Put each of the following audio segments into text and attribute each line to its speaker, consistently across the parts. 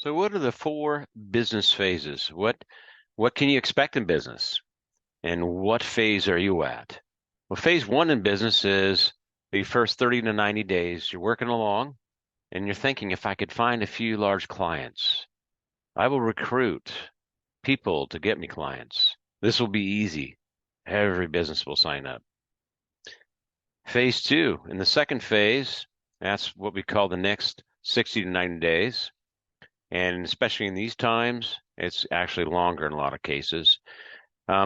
Speaker 1: So what are the four business phases? What can you expect in business? And what phase are you at? Well, phase one in business is the first 30 to 90 days. You're working along and you're thinking, if I could find a few large clients, I will recruit people to get me clients. This will be easy. Every business will sign up. Phase two, in the second phase, that's what we call the next 60 to 90 days. And especially in these times, it's actually longer in a lot of cases.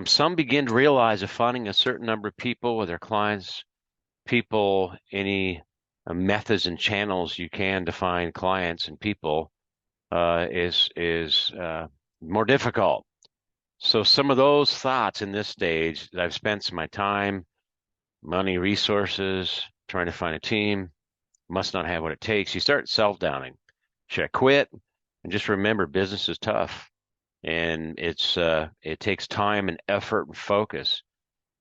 Speaker 1: Some begin to realize that finding a certain number of people with their clients, any methods and channels you can to find clients and people is more difficult. So some of those thoughts in this stage that I've spent some of my time, money, resources trying to find a team, must not have what it takes. You start self-doubting. Should I quit? And just remember, business is tough, and it takes time and effort and focus.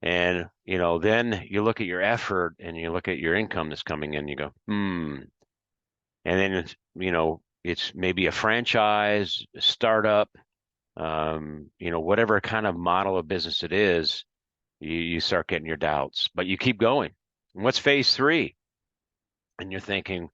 Speaker 1: And then you look at your effort and you look at your income that's coming in. You go, and then it's maybe a franchise, a startup, whatever kind of model of business it is. You start getting your doubts, but you keep going. And what's phase three? And you're thinking,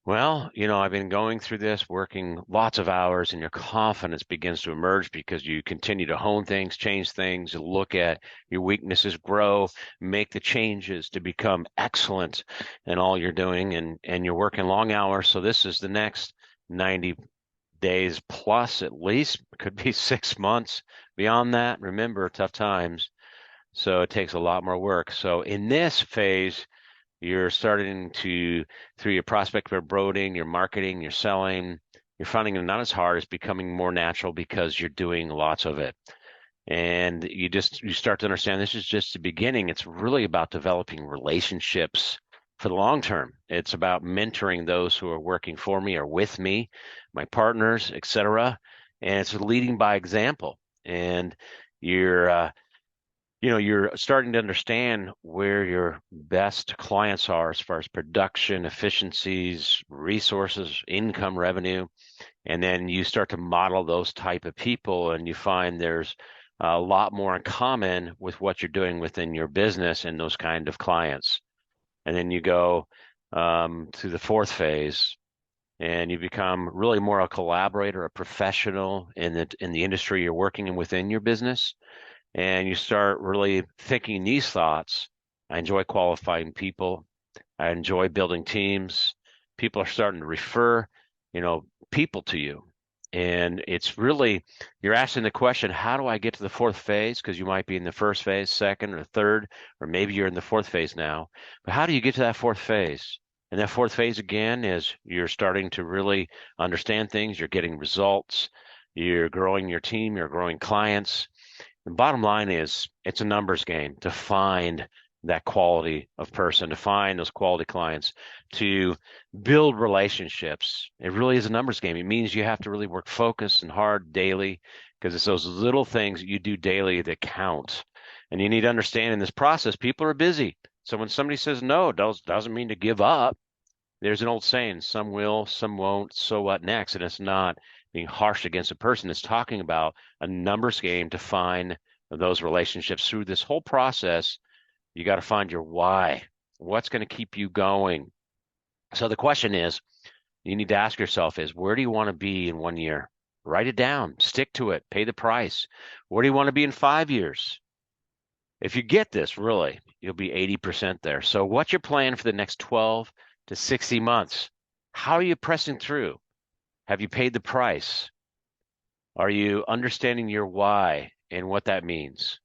Speaker 1: well, I've been going through this, working lots of hours, and your confidence begins to emerge because you continue to hone things, change things, look at your weaknesses, grow, make the changes to become excellent in all you're doing, and you're working long hours. So this is the next 90 days plus at least, could be 6 months. Beyond that, remember, tough times. So it takes a lot more work. So in this phase, you're starting to, through your prospect broadening, your marketing, your selling, you're finding it not as hard, it's becoming more natural because you're doing lots of it. And you start to understand this is just the beginning. It's really about developing relationships for the long term. It's about mentoring those who are working for me or with me, my partners, etc. And it's leading by example. And you're starting to understand where your best clients are as far as production, efficiencies, resources, income, revenue. And then you start to model those type of people and you find there's a lot more in common with what you're doing within your business and those kind of clients. And then you go to the fourth phase and you become really more a collaborator, a professional in the industry you're working in within your business, and you start really thinking these thoughts. I enjoy qualifying people. I enjoy building teams. People are starting to refer, people to you. And it's really, you're asking the question, how do I get to the fourth phase? Because you might be in the first phase, second, or third, or maybe you're in the fourth phase now. But how do you get to that fourth phase? And that fourth phase again is you're starting to really understand things. You're getting results. You're growing your team. You're growing clients. The bottom line is it's a numbers game to find that quality of person, to find those quality clients, to build relationships. It really is a numbers game. It means you have to really work focused and hard daily because it's those little things that you do daily that count. And you need to understand in this process, people are busy. So when somebody says no, it doesn't mean to give up. There's an old saying, some will, some won't, so what next? And it's not being harsh against a person. It's talking about a numbers game to find those relationships through this whole process. You got to find your why. What's going to keep you going? So the question is, you need to ask yourself is, where do you want to be in 1 year? Write it down, stick to it, pay the price. Where do you want to be in 5 years? If you get this, really, you'll be 80% there. So what's your plan for the next 12 to 60 months? How are you pressing through? Have you paid the price? Are you understanding your why and what that means?